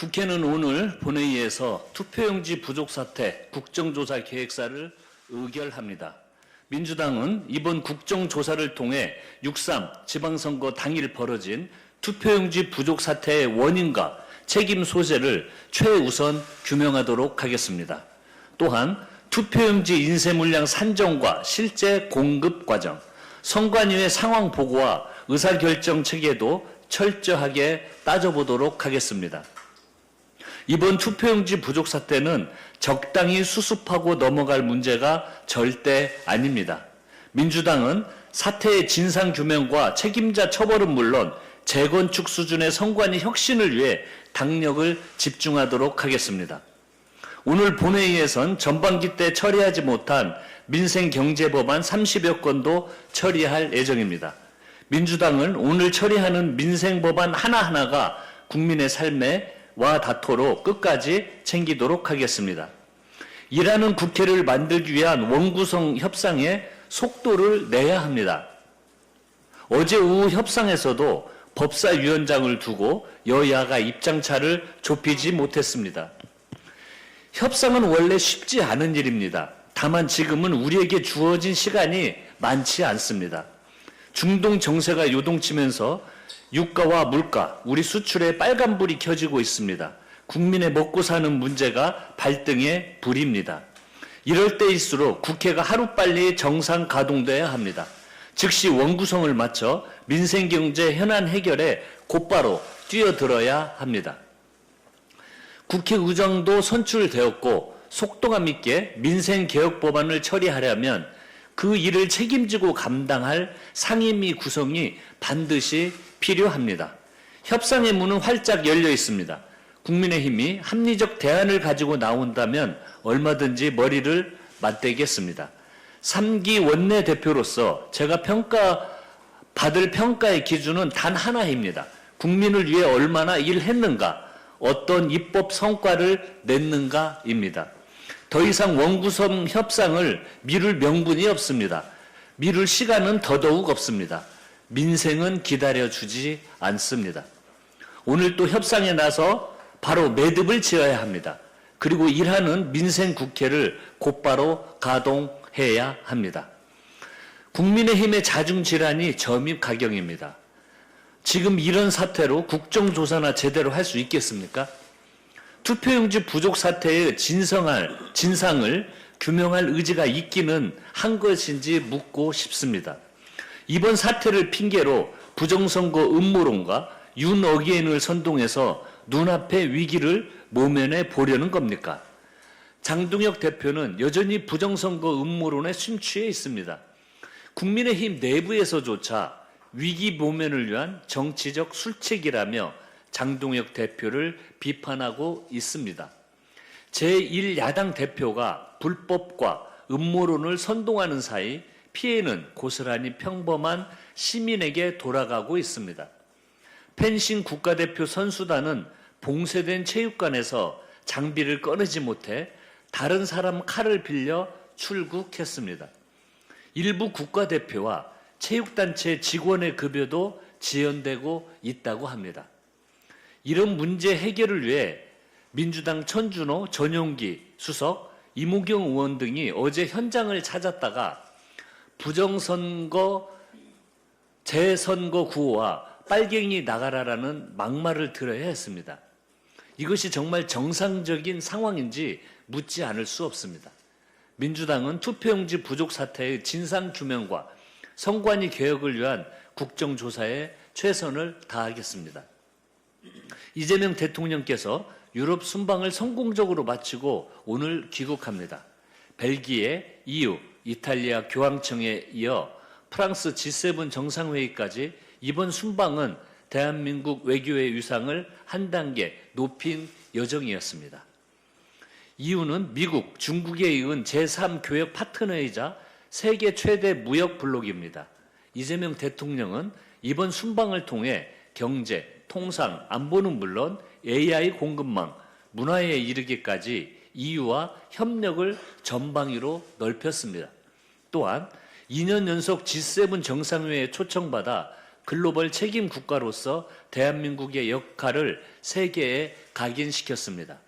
국회는 오늘 본회의에서 투표용지 부족 사태 국정조사 계획사를 의결합니다. 민주당은 이번 국정조사를 통해 6.3 지방선거 당일 벌어진 투표용지 부족 사태의 원인과 책임 소재를 최우선 규명하도록 하겠습니다. 또한 투표용지 인쇄 물량 산정과 실제 공급 과정, 선관위의 상황 보고와 의사결정 체계도 철저하게 따져보도록 하겠습니다. 이번 투표용지 부족 사태는 적당히 수습하고 넘어갈 문제가 절대 아닙니다. 민주당은 사태의 진상규명과 책임자 처벌은 물론 재건축 수준의 선관위 혁신을 위해 당력을 집중하도록 하겠습니다. 오늘 본회의에선 전반기 때 처리하지 못한 민생경제법안 30여 건도 처리할 예정입니다. 민주당은 오늘 처리하는 민생법안 하나하나가 국민의 삶에 와 닿도록 끝까지 챙기도록 하겠습니다. 일하는 국회를 만들기 위한 원구성 협상에 속도를 내야 합니다. 어제 오후 협상에서도 법사위원장을 두고 여야가 입장차를 좁히지 못했습니다. 협상은 원래 쉽지 않은 일입니다. 다만 지금은 우리에게 주어진 시간이 많지 않습니다. 중동 정세가 요동치면서 유가와 물가, 우리 수출에 빨간불이 켜지고 있습니다. 국민의 먹고 사는 문제가 발등에 불입니다. 이럴 때일수록 국회가 하루빨리 정상 가동돼야 합니다. 즉시 원구성을 맞춰 민생경제 현안 해결에 곧바로 뛰어들어야 합니다. 국회 의장도 선출되었고 속도감 있게 민생개혁법안을 처리하려면 그 일을 책임지고 감당할 상임위 구성이 반드시 필요합니다. 협상의 문은 활짝 열려 있습니다. 국민의힘이 합리적 대안을 가지고 나온다면 얼마든지 머리를 맞대겠습니다. 3기 원내대표로서 제가 받을 평가의 기준은 단 하나입니다. 국민을 위해 얼마나 일했는가, 어떤 입법 성과를 냈는가입니다. 더 이상 원구성 협상을 미룰 명분이 없습니다. 미룰 시간은 더더욱 없습니다. 민생은 기다려주지 않습니다. 오늘 또 협상에 나서 바로 매듭을 지어야 합니다. 그리고 일하는 민생국회를 곧바로 가동해야 합니다. 국민의힘의 자중질환이 점입가경입니다. 지금 이런 사태로 국정조사나 제대로 할 수 있겠습니까? 투표용지 부족 사태의 진상을 규명할 의지가 있기는 한 것인지 묻고 싶습니다. 이번 사태를 핑계로 부정선거 음모론과 윤어게인을 선동해서 눈앞의 위기를 모면해 보려는 겁니까? 장동혁 대표는 여전히 부정선거 음모론에 심취해 있습니다. 국민의힘 내부에서조차 위기 모면을 위한 정치적 술책이라며 장동혁 대표를 비판하고 있습니다. 제1야당 대표가 불법과 음모론을 선동하는 사이 피해는 고스란히 평범한 시민에게 돌아가고 있습니다. 펜싱 국가대표 선수단은 봉쇄된 체육관에서 장비를 꺼내지 못해 다른 사람 칼을 빌려 출국했습니다. 일부 국가대표와 체육단체 직원의 급여도 지연되고 있다고 합니다. 이런 문제 해결을 위해 민주당 천준호, 전용기 수석, 이무경 의원 등이 어제 현장을 찾았다가 부정선거 재선거 구호와 빨갱이 나가라라는 막말을 들어야 했습니다. 이것이 정말 정상적인 상황인지 묻지 않을 수 없습니다. 민주당은 투표용지 부족 사태의 진상규명과 선관위 개혁을 위한 국정조사에 최선을 다하겠습니다. 이재명 대통령께서 유럽 순방을 성공적으로 마치고 오늘 귀국합니다. 벨기에, EU, 이탈리아 교황청에 이어 프랑스 G7 정상회의까지 이번 순방은 대한민국 외교의 위상을 한 단계 높인 여정이었습니다. EU는 미국, 중국에 이은 제3교역 파트너이자 세계 최대 무역 블록입니다. 이재명 대통령은 이번 순방을 통해 경제, 통상, 안보는 물론 AI 공급망, 문화에 이르기까지 EU와 협력을 전방위로 넓혔습니다. 또한 2년 연속 G7 정상회의에 초청받아 글로벌 책임 국가로서 대한민국의 역할을 세계에 각인시켰습니다.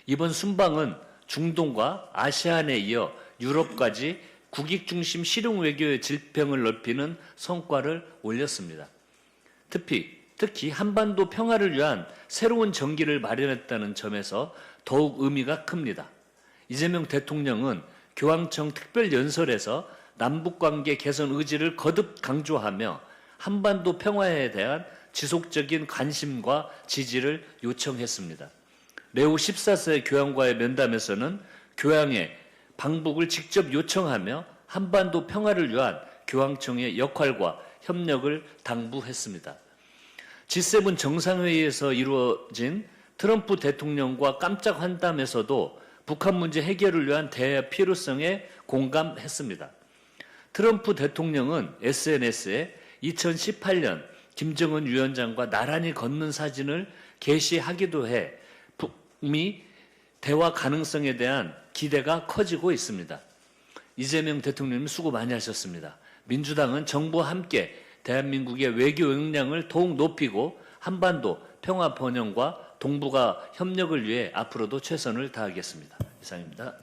이번 순방은 중동과 아시안에 이어 유럽까지 국익 중심 실용 외교의 질병을 넓히는 성과를 올렸습니다. 특히 한반도 평화를 위한 새로운 전기를 마련했다는 점에서 더욱 의미가 큽니다. 이재명 대통령은 교황청 특별연설에서 남북관계 개선 의지를 거듭 강조하며 한반도 평화에 대한 지속적인 관심과 지지를 요청했습니다. 레오 14세 교황과의 면담에서는 교황의 방북을 직접 요청하며 한반도 평화를 위한 교황청의 역할과 협력을 당부했습니다. G7 정상회의에서 이루어진 트럼프 대통령과 깜짝 환담에서도 북한 문제 해결을 위한 대화 필요성에 공감했습니다. 트럼프 대통령은 SNS에 2018년 김정은 위원장과 나란히 걷는 사진을 게시하기도 해 북미 대화 가능성에 대한 기대가 커지고 있습니다. 이재명 대통령님 수고 많이 하셨습니다. 민주당은 정부와 함께 대한민국의 외교 역량을 더욱 높이고 한반도 평화 번영과 동북아 협력을 위해 앞으로도 최선을 다하겠습니다. 이상입니다.